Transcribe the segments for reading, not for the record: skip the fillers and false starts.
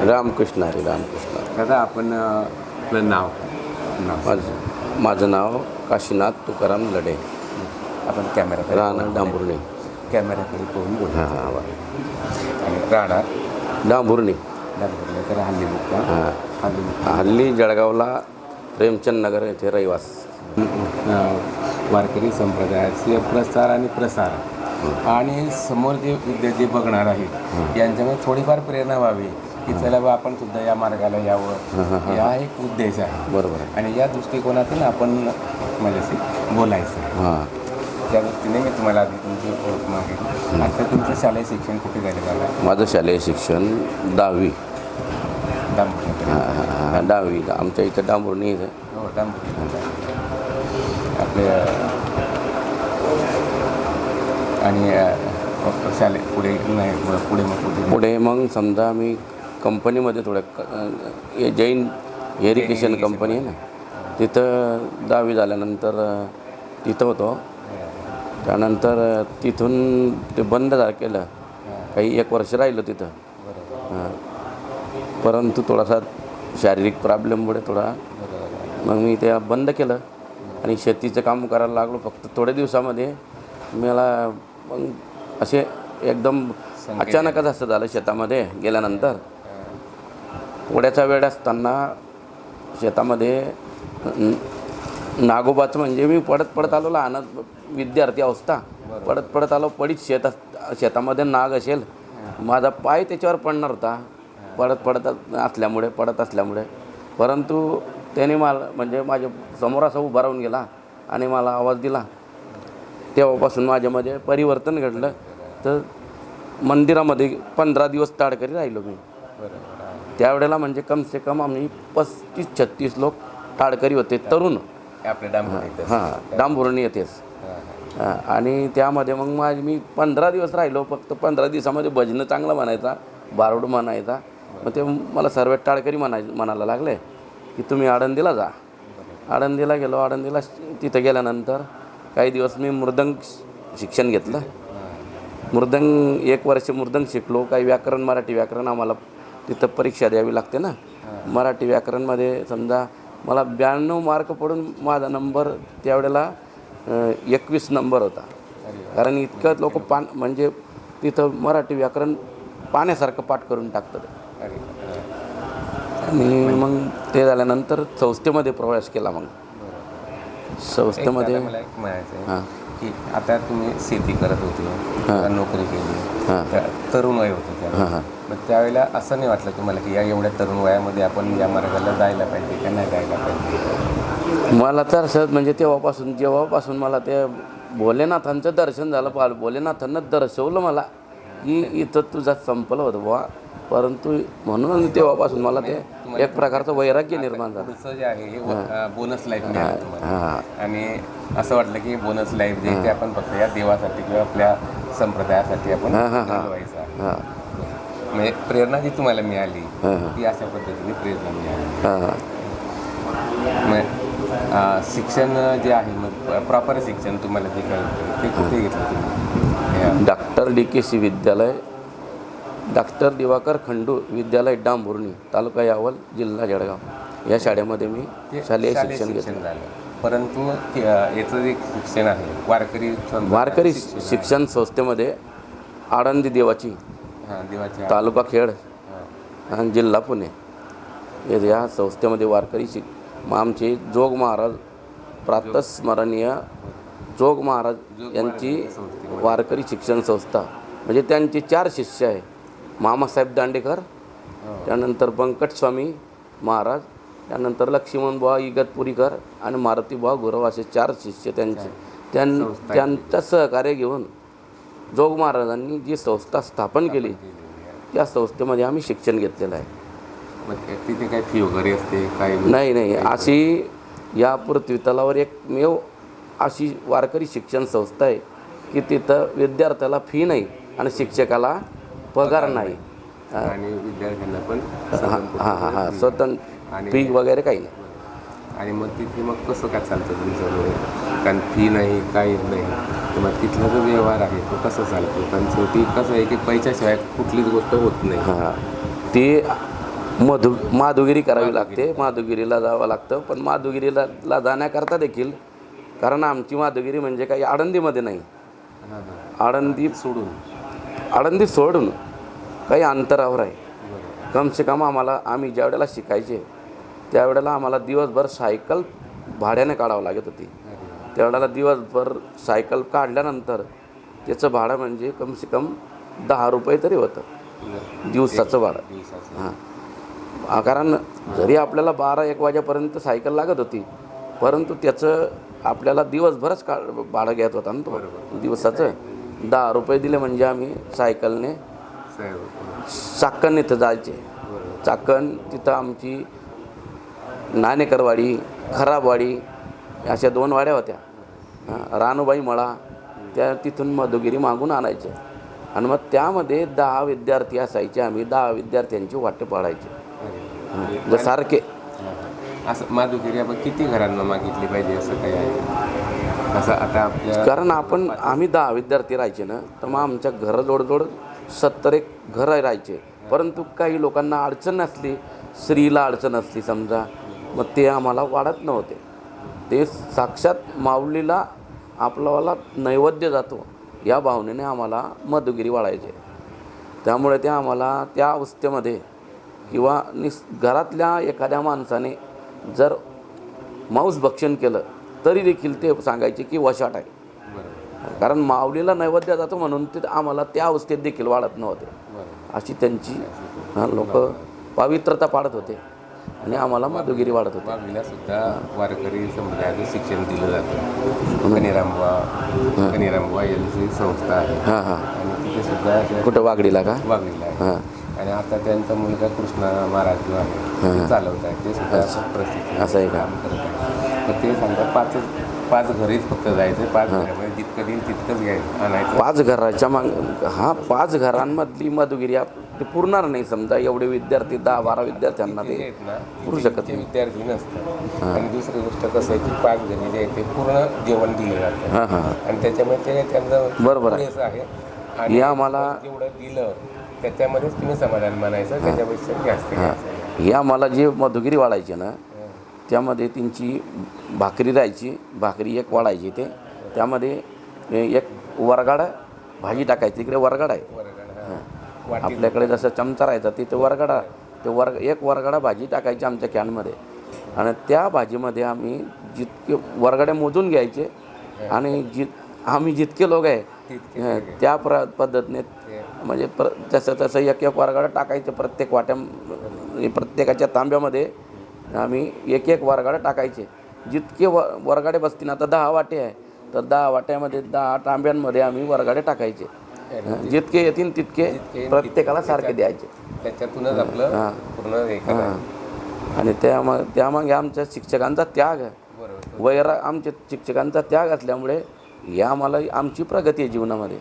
रामकृष्ण हरी रामकृष्ण. दादा आपण आपलं नाव माझं नाव काशीनाथ तुकाराम लढे. आपण कॅमेराकडे राहणार डांबुर्णी. कॅमेराकडे पाहून बोलू. हां हां आणि राहणार डांबुर्णी. तर हल्ली हल्ली जळगावला प्रेमचंद नगर येथे रहिवास. वारकरी संप्रदायाचे प्रसार आणि प्रसार आणि समोर जे विद्यार्थी बघणार आहेत यांच्यामध्ये थोडीफार प्रेरणा व्हावी की चला बा आपण सुद्धा या मार्गाला यावं, हा एक उद्देश आहे. बरोबर. आणि या दृष्टिकोनातून आपण माझ्याशी बोलायचं. हां, त्या दृष्टीने मी तुम्हाला आधी तुमची ओळख मागेल. आता तुमचं शालेय शिक्षण कुठे झालं आहे? माझं शालेय शिक्षण 10वी. डांबुर्णी. 10वी आमच्या इथं डांबुर्णी इथं. हो, डांबुर्णी. आपले आणि शालेय पुढे नाही पुढे मग समजा मी कंपनीमध्ये थोड्या जैन एरिकेशन कंपनी आहे ना, तिथं 10वी झाल्यानंतर तिथं होतो. त्यानंतर तिथून ते बंद केलं. काही 1 वर्ष राहिलं तिथं. परंतु थोडासा शारीरिक प्रॉब्लेममुळे मग मी ते बंद केलं आणि शेतीचं काम करायला लागलो. फक्त थोड्या दिवसामध्ये मला मग असे एकदम अचानकच असं झालं. शेतामध्ये गेल्यानंतर थोड्याचा वेळ असताना शेतामध्ये नागोबाचं म्हणजे मी पडत आलो, लहान विद्यार्थी अवस्था, पडत आलो. शेतामध्ये नाग असेल, माझा पाय त्याच्यावर पडणार होता पडत असल्यामुळे. परंतु त्याने मला म्हणजे माझ्या समोर असा उभा राहून गेला आणि मला आवाज दिला. तेव्हापासून माझ्यामध्ये परिवर्तन घडलं. तर मंदिरामध्ये 15 दिवस ताडकरी राहिलो मी. त्यावेळेला म्हणजे कमसे कम आम्ही 35-36 लोक ताडकरी होते, तरुण. डांबुर्णी येतेच. आणि त्यामध्ये मग मी 15 दिवस राहिलो. फक्त 15 दिवसामध्ये भजनं चांगलं म्हणायचा, बारोड म्हणायचा. मग ते मला सर्व टाळकरी म्हणायला लागले की तुम्ही आळंदीला जा. आळंदीला गेलो. आळंदीला तिथं गेल्यानंतर काही दिवस मी मृदंग शिक्षण घेतलं. 1 वर्ष मृदंग शिकलो. काही व्याकरण, मराठी व्याकरण आम्हाला तिथं परीक्षा द्यावी लागते ना. मराठी व्याकरणमध्ये समजा मला 92 मार्क पडून माझा नंबर त्यावेळेला 21 नंबर होता. कारण इतकं लोक म्हणजे तिथं मराठी व्याकरण पाण्यासारखं पाठ करून टाकतं. आणि मग ते झाल्यानंतर संस्थेमध्ये प्रवेश केला. मग संस्थेमध्ये मला एक म्हणायचं आहे की आता तुम्ही शेती करत होते, नोकरी केली, तरुण वय होतं त्यावेळेला. मग त्यावेळेला असं नाही वाटलं तुम्हाला की या एवढ्या तरुण वयामध्ये आपण या मार्गाला जायला पाहिजे का नाही जायला पाहिजे? मला तर असं म्हणजे जेव्हापासून मला ते भोलेनाथांचं दर्शन झालं, भोलेनाथांनं दर्शवलं मला की इथं तुझा संपलं होतं बुवा. परंतु म्हणून तेव्हापासून मला ते एक प्रकारचं वैराग्य निर्माण झालं. दुसरं जे आहे हे बोनस लाईफ मिळालं तुम्हाला. आणि असं वाटलं की बोनस लाईफ जे ते आपण फक्त या देवासाठी किंवा आपल्या संप्रदायासाठी आपण घालवायचा. म्हणजे प्रेरणा जी तुम्हाला मिळाली ती अशा पद्धतीने प्रेरणा मिळाली. मग शिक्षण जे आहे, मग प्रॉपर शिक्षण तुम्हाला जे कळतं ते कुठे घेतलं तुम्ही? डॉक्टर DKC विद्यालय, डॉक्टर दिवाकर खंडू विद्यालय डांबुर्णी, तालुका यावल, जिल्हा जळगाव या शाळेमध्ये मी शालेय शिक्षण घेतलं. परंतु याचं जे शिक्षण आहे वारकरी शिक्षण संस्थेमध्ये आळंदी देवाची, तालुका खेड आणि जिल्हा पुणे या संस्थेमध्ये वारकरी आमचे जोग महाराज, प्रातस्मरणीय जोग महाराज यांची वारकरी शिक्षण संस्था. म्हणजे त्यांचे 4 शिष्य आहे. मामासाहेब दांडेकर, त्यानंतर व्यंकटस्वामी महाराज, त्यानंतर लक्ष्मणबुवा इगतपुरीकर आणि मारुतीबुवा गुरव असे 4 शिष्य त्यांचे. त्यांचं सहकार्य घेऊन जोग महाराजांनी जी संस्था स्थापन केली त्या संस्थेमध्ये आम्ही शिक्षण घेतलेलं आहे. तिथे काय फी वगैरे असते? काय नाही. अशी या पृथ्वी तलावर एकमेव अशी वारकरी शिक्षण संस्था आहे की तिथं विद्यार्थ्याला फी नाही आणि शिक्षकाला पगार नाही. आणि विद्यार्थ्यांना पण स्वतंत्र फी वगैरे काही नाही. आणि मग तिथे मग कसं काय चालतं तुमचं? कारण फी नाही, काही नाही, तर मग तिथला जो व्यवहार आहे तो कसा चालतो? कारण शेवटी कसं आहे की पैशाशिवाय कुठलीच गोष्ट होत नाही. ती माधुगिरी करावी लागते, माधुगिरीला जावं लागतं. पण माधुगिरीला जाण्याकरता देखील, कारण आमची माधुगिरी म्हणजे काही आळंदीमध्ये नाही, आळंदी सोडून काही अंतरावर आहे. कमसे कम आम्ही ज्या वेळेला शिकायचे त्यावेळेला आम्हाला दिवसभर सायकल भाड्याने काढावं लागत होती. त्यावेळेला दिवसभर सायकल काढल्यानंतर त्याचं भाडं म्हणजे कमसे कम 10 रुपये तरी होतं दिवसाचं भाडं. हां, कारण जरी आपल्याला 12-1 वाजेपर्यंत सायकल लागत होती, परंतु त्याचं आपल्याला दिवसभरच भाडं घ्यायचं होतं ना तो दिवसाचं. 10 रुपये दिले म्हणजे आम्ही सायकलने चाकण इथं जायचे. चाकण तिथं आमची नाणेकरवाडी, खराबवाडी अशा 2 वाड्या होत्या. रानूबाई मळा, त्या तिथून मधुगिरी मागून आणायचे आणि मग त्यामध्ये 10 विद्यार्थी असायचे. आम्ही 10 विद्यार्थ्यांची वाटे पाडायचे सारखे. असं माधुगिरी आपण किती घरांना मागितली पाहिजे असं काही आहे असं आता आपल्या? कारण आम्ही 10 विद्यार्थी राहायचे ना, तर मग आमच्या घराजवळ 70 एक घरं राहायचे. परंतु काही लोकांना अडचण नसली, स्त्रीला अडचण असली समजा, मग ते आम्हाला वाढत नव्हते. ते साक्षात माऊलीला आपलावाला नैवेद्य जातो या भावनेने आम्हाला मधुगिरी वाढायचे. त्यामुळे ते आम्हाला त्या अवस्थेमध्ये किंवा घरातल्या एखाद्या माणसाने जर मांस भक्षण केलं तरी देखील ते सांगायचे की वशाट आहे. कारण माऊलीला नैवेद्य जातो म्हणून ते आम्हाला त्या अवस्थेत देखील वाढत नव्हते. अशी त्यांची लोक पवित्रता पाडत होते आणि आम्हाला मधुगिरी वाढत होते. वाघवीला सुद्धा वारकरी समुदायाचं शिक्षण दिलं जातं. कनिरामबुवा यांची संस्था आहे. आणि तिथे सुद्धा कुठं वाघडीला का? वाघवीला आहे. आणि आता त्यांचा मुलगा कृष्णा महाराज जो आहे ते चालवत आहे. ते सुद्धा प्रसिद्ध असं आहे का? काम करत आहे. तर ते सांगतात 5 घरीच फक्त जायचं, 5 घरामध्ये जितकं देईल तितकंच घ्यायचं आणायचं. 5 घराच्या 5 घरांमधली मधुगिरी ते पुरणार नाही. समजा एवढे विद्यार्थी 10-12 विद्यार्थ्यांना ते पुरू शकत नाही. विद्यार्थी नसतात. आणि दुसरी गोष्ट कसं आहे की 5 घरी जे आहे ते पूर्ण जेवण दिलं जातं आणि त्याच्यामध्ये ते त्यांचं बरोबर आहे. आणि आम्हाला जेवढं दिलं त्याच्यामध्येच तुम्ही समाधान मानायचं, त्याच्यापेक्षा जास्त घ्यायचं. हे आम्हाला जे मधुगिरी वाढायचे ना, त्यामध्ये त्यांची भाकरी राहायची, भाकरी एक वाढायची. ते त्यामध्ये एक वरगाडा भाजी टाकायची. इकडे वरगाडा आहे, आपल्याकडे जसं चमचा राहायचा तिथे वरगाडा, एक वरगाडा भाजी टाकायची आमच्या कॅनमध्ये. आणि त्या भाजीमध्ये आम्ही जितके वरगाडे मोजून घ्यायचे आणि आम्ही जितके लोक आहे त्या पद्धतीने म्हणजे तसं एक वरगाडा टाकायचं. प्रत्येक प्रत्येकाच्या तांब्यामध्ये आम्ही एक वरगाडा टाकायचे. जितके वरगाडे बसतील, आता 10 वाटे आहे तर 10 वाट्यामध्ये 10 तांब्यांमध्ये आम्ही वरगाडे टाकायचे. जितके येतील तितके प्रत्येकाला सारखे द्यायचे. त्याच्यातूनच आपलं पूर्ण आणि त्यामागे आमच्या शिक्षकांचा त्याग आहे, आमच्या शिक्षकांचा त्याग असल्यामुळे या आम्हाला आमची प्रगती आहे जीवनामध्ये.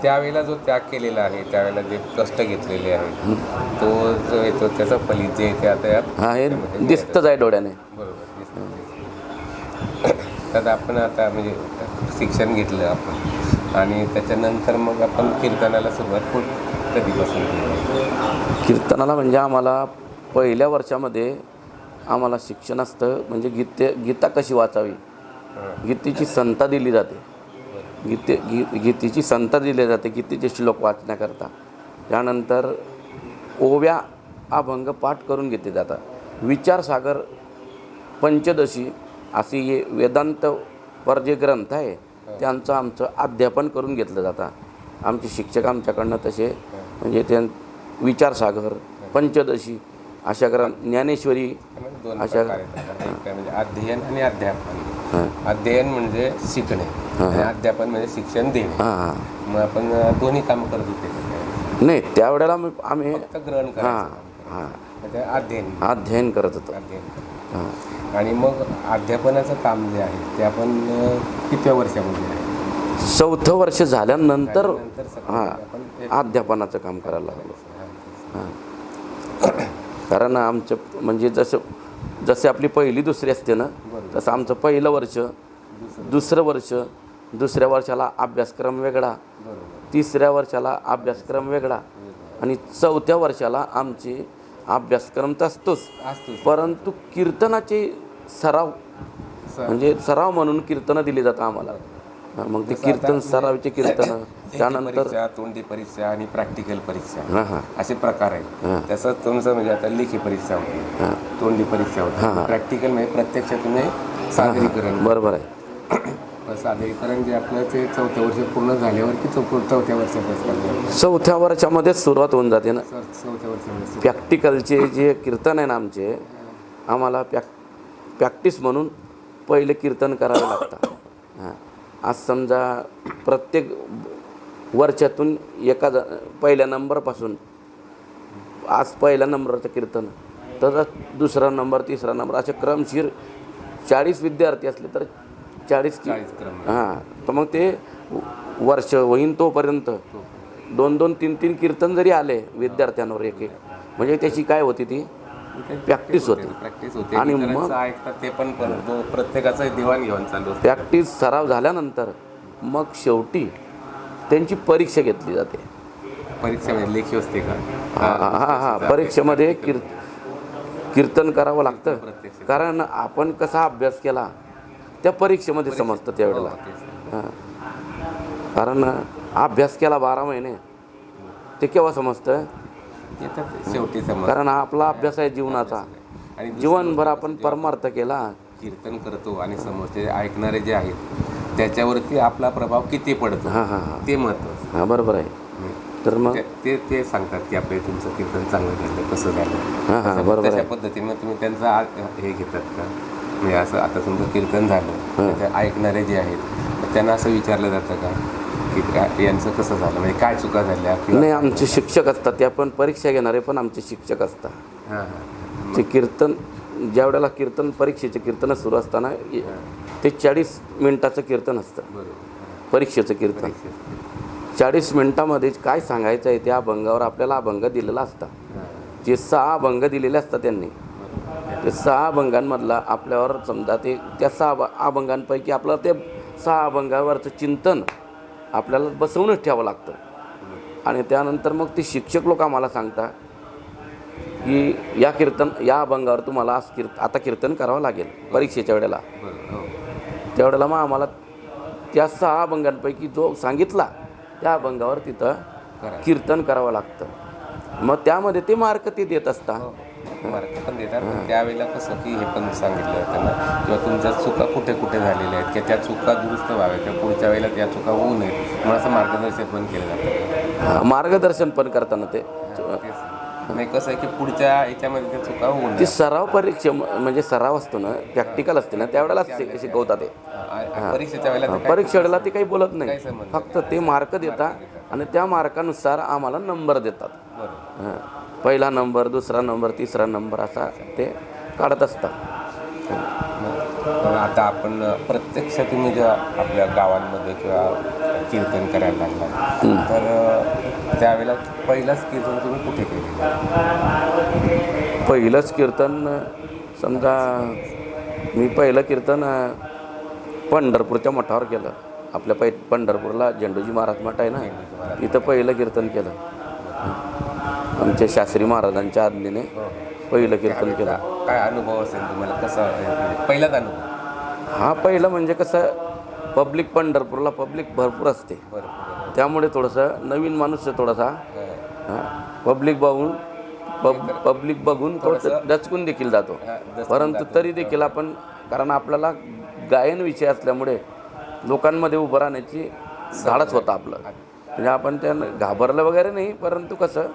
त्यावेळेला जो त्याग केलेला आहे, त्यावेळेला जे कष्ट घेतलेले आहेत, तो जो येतो त्याचं फलित जे ते आता हे दिसतंच आहे डोळ्याने. बरोबर दिसतं. तर आपण आता म्हणजे शिक्षण घेतलं आपण आणि त्याच्यानंतर मग आपण कीर्तनाला सुरुवात कधीपासून केली? कीर्तनाला म्हणजे आम्हाला पहिल्या वर्षामध्ये आम्हाला शिक्षण असतं. म्हणजे गीता कशी वाचावी, गीतेची संता दिली जाते. गीतेची संता दिली जाते, गीतेचे श्लोक वाचण्याकरता. त्यानंतर ओव्या अभंग पाठ करून घेतले जातात. विचारसागर, पंचदशी अशी हे वेदांत पर जे ग्रंथ आहे त्यांचं आमचं अध्यापन करून घेतलं जातं. आमचे शिक्षक आमच्याकडनं तसे म्हणजे त्या विचारसागर, पंचदशी अशा ज्ञानेश्वरी अशा म्हणजे अध्ययन आणि अध्यापन. अध्ययन म्हणजे शिकणे आणि अध्यापन म्हणजे शिक्षण देणे. मग आपण दोन्ही काम करत होते नाही त्यावेळेला आम्ही ग्रहण करायचं, अध्ययन करत होतो. आणि मग अध्यापनाचं काम जे आहे ते आपण कितव्या वर्षामध्ये आहे? 4थं वर्ष झाल्यानंतर अध्यापनाचं काम करायला लागलो. कारण आमचं म्हणजे जसे आपली पहिली दुसरी असते ना, तसं आमचं पहिलं वर्ष, दुसरं वर्ष, दुसऱ्या वर्षाला अभ्यासक्रम वेगळा, तिसऱ्या वर्षाला अभ्यासक्रम वेगळा आणि 4थ्या वर्षाला आमची अभ्यासक्रम तर असतोच, असतोच. परंतु कीर्तनाचे सराव म्हणजे सराव म्हणून कीर्तनं दिली जातात आम्हाला. मग ते कीर्तन सरावचे कीर्तन, त्यानंतर परीक्षा, तोंडी परीक्षा आणि प्रॅक्टिकल परीक्षा हां हां असे प्रकार आहेत. तसंच तुमचं म्हणजे आता लेखी परीक्षा होती, तोंडी परीक्षा होती, प्रॅक्टिकल म्हणजे प्रत्यक्ष तुम्ही सादरीकरण. बरोबर आहे. सादरीकरण जे आपलं ते 4थ्या वर्ष पूर्ण झाल्यावर की 4थ्या वर्षातच करणार? 4थ्या वर्षामध्ये सुरुवात होऊन जाते ना. 4थ्या वर्षामध्ये प्रॅक्टिकलचे जे कीर्तन आहे ना आमचे, आम्हाला प्रॅक्टिस म्हणून पहिले कीर्तन करावं लागतं. हां, आज समजा प्रत्येक वर्षातून पहिल्या नंबरपासून आज पहिल्या नंबरचं कीर्तन, तर दुसरा नंबर, तिसरा नंबर असे क्रमशीर 40 विद्यार्थी असले तर 40 क्रम. हां, तर मग ते वर्ष होईन तोपर्यंत 2-2, 3-3 कीर्तन जरी आले विद्यार्थ्यांवर एक म्हणजे त्याची काय होती ती प्रॅक्टिस होते. आणि मग ऐकतात ते पण प्रत्येकाचं दिवाण घेऊन चालू असतं. प्रॅक्टिस सराव झाल्यानंतर मग शेवटी त्यांची परीक्षा घेतली जाते. परीक्षेमध्ये लेखी असते का? हां परीक्षेमध्ये कीर्तन करावं लागतं. कारण आपण कसा अभ्यास केला त्या परीक्षेमध्ये समजतं त्यावेळेला. हां, कारण अभ्यास केला 12 महिने ते केव्हा समजतं? शेवटी समज. कारण हा आपला अभ्यास आहे जीवनाचा, आणि जीवनभर आपण परमार्थ केला. कीर्तन करतो आणि समोरचे ऐकणारे जे आहेत त्याच्यावरती आपला प्रभाव किती पडतो ते महत्त्वाचं. हां बरोबर आहे. तर मग ते सांगतात की आपले तुमचं कीर्तन चांगलं झालं, कसं झालं. हां बरोबर तशा पद्धतीनं तुम्ही त्यांचा हे घेतात का? म्हणजे असं आता तुमचं कीर्तन झालं, ते ऐकणारे जे आहेत त्यांना असं विचारलं जातं का की यांचं कसं झालं, म्हणजे काय चुका झाल्या? नाही, आमचे शिक्षक असतात, ते आपण परीक्षा घेणारे पण आमचे शिक्षक असतात. ते कीर्तन ज्या वेळेला कीर्तन परीक्षेचे कीर्तन सुरू असताना ते 40 मिनिटाचं कीर्तन असतं. परीक्षेचं कीर्तन 40 मिनिटामध्ये काय सांगायचं आहे त्या अभंगावर आपल्याला अभंग दिलेला असता. जे 6 अभंग दिलेले असतात त्यांनी, ते 6 अभंगांमधला आपल्यावर समजा ते त्या 6 अभंगांपैकी आपल्याला ते 6 अभंगावरचं चिंतन आपल्याला बसवूनच ठेवावं लागतं. आणि त्यानंतर मग ते शिक्षक लोक आम्हाला सांगतात की या अभंगावर तुम्हाला आता कीर्तन करावं लागेल परीक्षेच्या वेळेला. त्यावेळेला मग आम्हाला त्या 6 अभंगांपैकी जो सांगितला त्या अभंगावर तिथं कीर्तन करावं लागतं. मग त्यामध्ये ते मार्क ते देत असतात. मार्क पण देतात. त्यावेळेला कसं की हे पण सांगितलं त्यांना किंवा तुमच्या चुका कुठे कुठे झालेल्या आहेत की त्या चुका दुरुस्त व्हाव्या किंवा पुढच्या वेळेला त्या चुका होऊ नयेत म्हणून असं मार्गदर्शन पण केलं जातं. मार्गदर्शन पण करताना ते नाही कसं आहे की पुढच्या याच्यामध्ये त्या चुका होऊ नये. ती सराव परीक्षा म्हणजे सराव असतो ना, प्रॅक्टिकल असते ना, त्यावेळेला शिकवतात ते. परीक्षेच्या वेळेला परीक्षेला ते काही बोलत नाही, फक्त ते मार्क देतात आणि त्या मार्कानुसार आम्हाला नंबर देतात. पहिला नंबर, दुसरा नंबर, तिसरा नंबर असा ते काढत असतात. आता आपण प्रत्यक्ष तुम्ही जेव्हा आपल्या गावांमध्ये किंवा कीर्तन करायला लागला तर त्यावेळेला पहिलंच कीर्तन तुम्ही कुठे केले? पहिलंच कीर्तन समजा मी पहिलं कीर्तन पंढरपूरच्या मठावर केलं. आपल्या पंढरपूरला झेंडूजी महाराज मठ आहे ना, इथं पहिलं कीर्तन केलं. आमच्या शास्त्री महाराजांच्या आज्ञेने पहिलं कीर्तन केलं. काय अनुभव असेल तुम्हाला, कसं पहिलाच अनुभव? हा पहिलं म्हणजे कसं पब्लिक, पंढरपूरला पब्लिक भरपूर असते, त्यामुळे थोडंसं नवीन माणूस आहे थोडासा पब्लिक बघून थोडंसं दचकून देखील जातो. परंतु तरी देखील आपण, कारण आपल्याला गायन विषय असल्यामुळे लोकांमध्ये उभं राहण्याची धाडस होतं आपलं. म्हणजे आपण त्यांना घाबरलं वगैरे नाही, परंतु कसं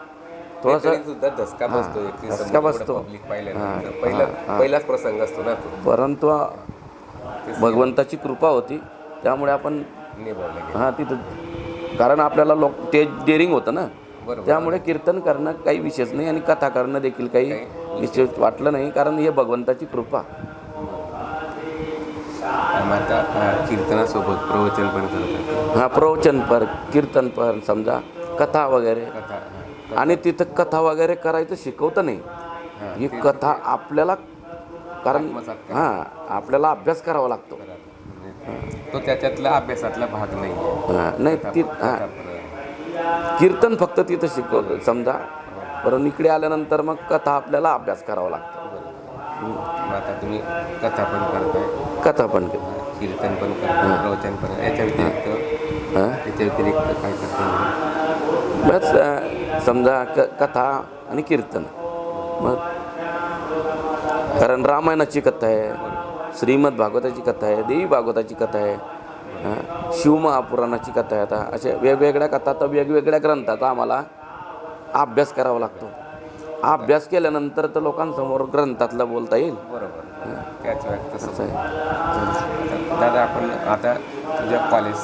थोडंसं धसका बसतो. पहिलाच प्रसंग असतो ना, परंतु भगवंताची कृपा होती त्यामुळे आपण तिथं, कारण आपल्याला ते डेअरिंग होतं ना, त्यामुळे कीर्तन करणं काही विशेष नाही आणि कथा करणं देखील काही विशेष वाटलं नाही, कारण हे भगवंताची कृपा. कीर्तनासोबत प्रवचन पण करतात. प्रवचन पर, कीर्तन पर, समजा कथा वगैरे. आणि तिथं कथा वगैरे करायचं शिकवतं नाही, ही कथा आपल्याला, कारण आपल्याला अभ्यास करावा लागतो. तो त्याच्यातला अभ्यासातला भाग नाही. नाही कीर्तन फक्त तिथं शिकवतं. समजा परंतु इकडे आल्यानंतर मग कथा आपल्याला अभ्यास करावा लागतो. मग आता तुम्ही कथा पण करताय, कथा पण करतो. कीर्तन पण करताय, प्रवचन पण, याच्या व्यतिरिक्त काय करता? बस समजा कथा आणि कीर्तन. मग कारण रामायणाची कथा आहे, श्रीमद भागवताची कथा आहे, देवी भागवताची कथा आहे, शिवमहापुराणाची कथा आहे. आता अशा वेगवेगळ्या कथा तर वेगवेगळ्या ग्रंथाचा आम्हाला अभ्यास करावा लागतो. अभ्यास केल्यानंतर तर लोकांसमोर ग्रंथातलं बोलता येईल. बरोबर, त्याच वेळेस तसंच आहे. दादा, आपण आता तुझ्या कॉलेज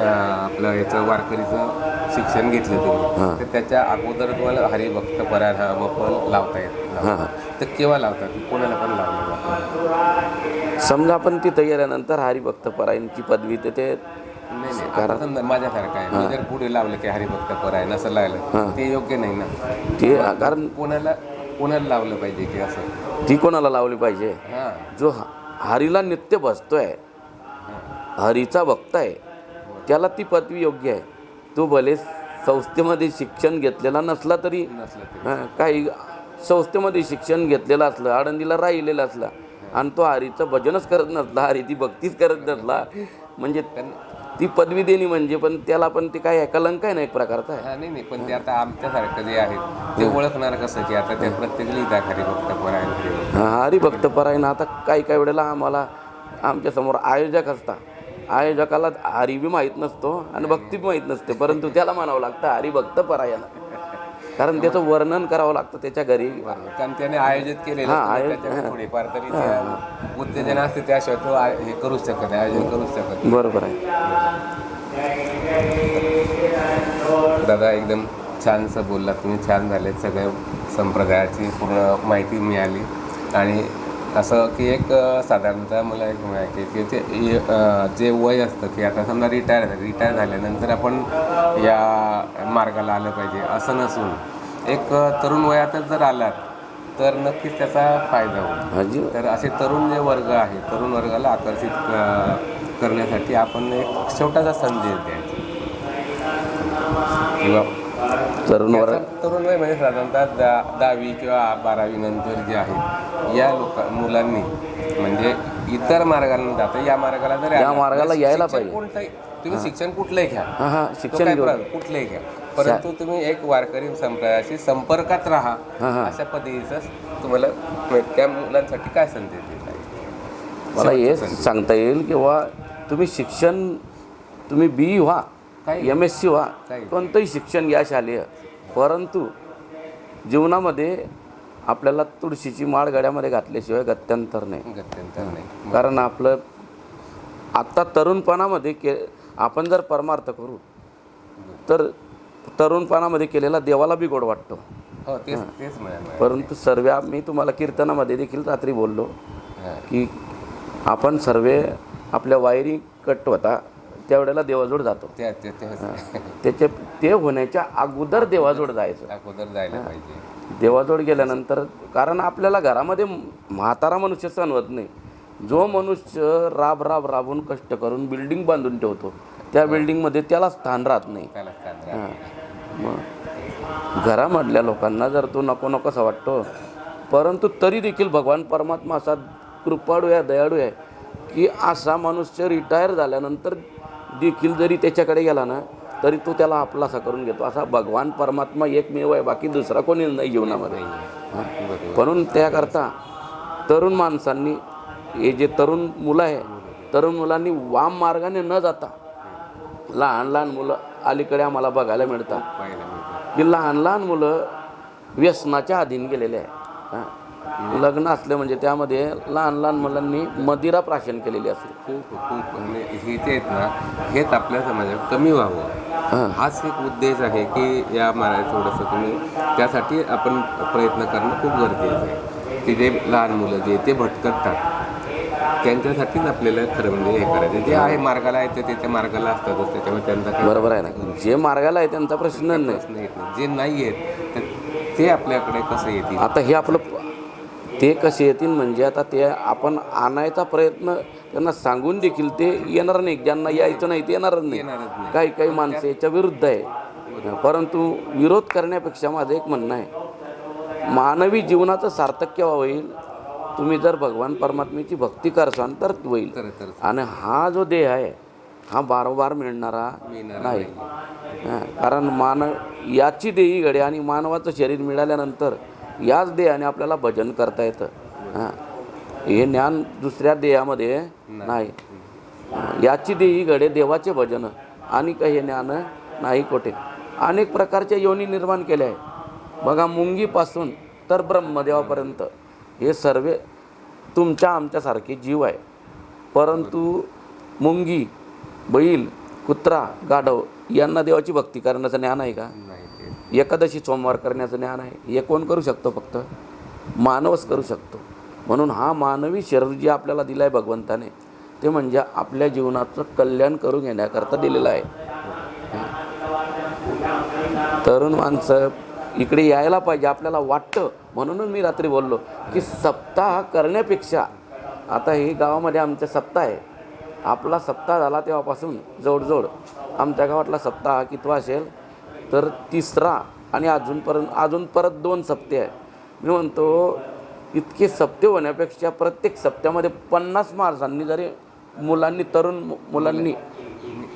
आपलं याचं वारकरीचं शिक्षण घेतलं तुम्ही, तर त्याच्या अगोदर तुम्हाला हरिभक्त परायण पण लावता येत, तर केव्हा लावतात? कोणाला पण लावलं? समजा आपण तिथं गेल्यानंतर हरिभक्त परायणची पदवी ते नाही, कारण समजा माझ्यासारखं आहे, मी जर पुढे लावलं की हरिभक्त परायण असं लावलं, ते योग्य नाही ना. ते कारण कोणाला लावलं पाहिजे की असं? ती कोणाला लावली पाहिजे? जो हरीला नित्य बसतोय, हरीचा भक्त आहे, त्याला ती पदवी योग्य आहे. तो भले संस्थेमध्ये शिक्षण घेतलेला नसला तरी, काही संस्थेमध्ये शिक्षण घेतलेलं असलं, आळंदीला राहिलेलं असलं आणि तो हरीचं भजनच करत नसला, हरीची भक्तीच करत नसला, म्हणजे ती पदवी देणी म्हणजे पण त्याला पण ते काय कलंक आहे ना एक प्रकारचा आहे. नाही, पण ते आता आमच्यासारखं जे आहेत ते ओळखणार कसं की आता ते प्रत्येक लिहिता हरिभक्त परायण. हरिभक्त परायण आता काही वेळेला आम्हाला आमच्यासमोर आयोजक असतात, आयोजकाला हरी बी माहीत नसतो आणि भक्ती बी माहीत नसते, परंतु त्याला म्हणावं लागतं हरिभक्त परायण, कारण त्याचं वर्णन करावं लागतं त्याच्या घरी. कारण त्याने आयोजित केलेलं थोडीफार तरी उत्तेजन असते, त्याशिवाय तो हे करूच शकत नाही, आयोजन करूच शकत नाही. बरोबर आहे दादा, एकदम छानसं बोलला तुम्ही, छान झाले, सगळ्या संप्रदायाची पूर्ण माहिती मिळाली. आणि असं की एक साधारणतः मला एक माहिती की ते जे वय असतं की आता समजा रिटायर झाल्यानंतर आपण या मार्गाला आलं पाहिजे असं नसून एक तरुण वयातच जर आलात तर नक्कीच त्याचा फायदा होईल. तर असे तरुण जे वर्ग आहे, तरुण वर्गाला आकर्षित करण्यासाठी आपण एक छोटासा संदेश द्यायचा किंवा तरुण वय म्हणजे साधारणतः 10वी किंवा 12वी नंतर जे आहे या मुलांनी म्हणजे इतर मार्गाला जाता या मार्गाला जर यायला पाहिजे. तुम्ही शिक्षण कुठलंही घ्या, शिक्षण कुठलंही घ्या, परंतु तुम्ही एक वारकरी संप्रदायाशी संपर्कात राहा, अशा पद्धतीचं तुम्हाला त्या मुलांसाठी काय संदेश देत आहे? मला हे सांगता येईल किंवा तुम्ही शिक्षण तुम्ही BE व्हा, MSc व्हा, कोणतंही शिक्षण घ्या शालेय, परंतु जीवनामध्ये आपल्याला तुळशीची माळ गळ्यामध्ये घातल्याशिवाय गत्यंतर नाही. कारण आपलं आत्ता तरुणपणामध्ये आपण जर परमार्थ करू तर तरुणपणामध्ये केलेला देवाला बी गोड वाटतो. परंतु सर्व मी तुम्हाला कीर्तनामध्ये देखील रात्री बोललो की आपण सर्व आपल्या वायरी कट होता त्यावेळेला देवाजवळ जातो, त्याच्या ते होण्याच्या अगोदर देवाजवळ जायचं, जायला पाहिजे. देवाजवळ गेल्यानंतर, कारण आपल्याला घरामध्ये म्हातारा मनुष्य सण होत नाही. जो मनुष्य राबून कष्ट करून बिल्डिंग बांधून ठेवतो त्या बिल्डिंगमध्ये त्याला स्थान राहत नाही. मग घरामधल्या लोकांना जर तो नकोसा वाटतो, परंतु तरी देखील भगवान परमात्मा असा कृपाळू आहे, दयाळू आहे की असा मनुष्य रिटायर झाल्यानंतर देखील जरी त्याच्याकडे गेला ना तरी तो त्याला आपलासा करून घेतो. असा भगवान परमात्मा एकमेव आहे, बाकी दुसरा कोणी नाही जीवनामध्ये. म्हणून त्याकरता तरुण माणसांनी, हे जे तरुण मुलं आहे, तरुण मुलांनी वाम मार्गाने न जाता, लहान मुलं अलीकडे आम्हाला बघायला मिळतात की लहान मुलं व्यसनाच्या अधीन गेलेले आहे. लग्न असले म्हणजे त्यामध्ये लहान मुलांनी मदिरा प्राशन केलेली असते. खूप हे जे आहेत ना, हेच आपल्या समाजात कमी व्हावं, हाच एक उद्देश आहे की या थोडंसं तुम्ही त्यासाठी आपण प्रयत्न करणं खूप गरजेचं आहे. की जे लहान मुलं जे ते भटकतात त्यांच्यासाठीच आपल्याला खरं म्हणजे हे करायचं. जे आहे मार्गाला आहे ते त्या मार्गाला असतातच, त्याच्यामुळे त्यांचा बरोबर आहे ना, जे मार्गाला आहे त्यांचा प्रश्न नाही. जे नाही आहेत तर ते आपल्याकडे कसं येतील? आता हे आपलं ते कसे येतील म्हणजे आता ते आपण आणायचा प्रयत्न त्यांना सांगून देखील ते येणार नाही. ज्यांना यायचं नाही ते येणारच नाही. काही माणसं याच्या विरुद्ध आहे परंतु विरोध करण्यापेक्षा माझं एक म्हणणं आहे, मानवी जीवनाचं सार्थक्य होईल तुम्ही जर भगवान परमात्म्याची भक्ती करसाल तर होईल. आणि हा जो देह आहे हा वारंवार मिळणारा नाही. कारण याची देही घडे आणि मानवाचं शरीर मिळाल्यानंतर याच देहाने आपल्याला भजन करता येतं. हे ज्ञान दुसऱ्या देहामध्ये नाही. याची देही घडे देवाचे भजन आणि काही ज्ञान नाही कोठे. अनेक प्रकारच्या योनी निर्माण केल्या आहे बघा, मुंगीपासून तर ब्रह्मदेवापर्यंत हे सर्व तुमच्या आमच्यासारखे जीव आहे. परंतु मुंगी, बैल, कुत्रा, गाढव यांना देवाची भक्ती करण्याचं ज्ञान आहे का? एकादशी सोमवार करण्याचं ज्ञान आहे? हे कोण करू शकतो? फक्त मानवच करू शकतो. म्हणून हा मानवी शरीर जे आपल्याला दिलं आहे भगवंताने, ते म्हणजे आपल्या जीवनाचं कल्याण करून घेण्याकरता दिलेलं आहे. तरुण माणसं इकडे यायला पाहिजे आपल्याला वाटतं. म्हणूनच मी रात्री बोललो की सप्ताह करण्यापेक्षा, आता हे गावामध्ये आमचा सप्ताह आहे, आपला सप्ताह झाला तेव्हापासून जवळजवळ आमच्या गावातला सप्ताह कितवा असेल तर 3रा आणि अजून परत 2 सप्ते आहे. मी म्हणतो इतके सप्ते होण्यापेक्षा प्रत्येक सप्त्यामध्ये 50 माणसांनी जरी तरुण मुलांनी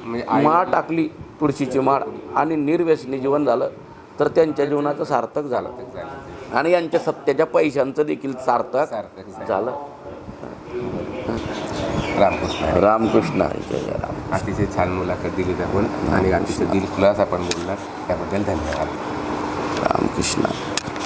माळ टाकली, तुळशीची माळ, आणि निर्व्यसनी जीवन झालं तर त्यांच्या जीवनाचं सार्थक झालं आणि यांच्या सप्त्याच्या पैशांचं देखील सार्थक झालं. रामकृष्ण. रामकृष्ण. अतिशय छान मुलाखत दिली आपण आणि अतिशय दिलखुलास आपण बोलला, त्याबद्दल धन्यवाद. रामकृष्ण.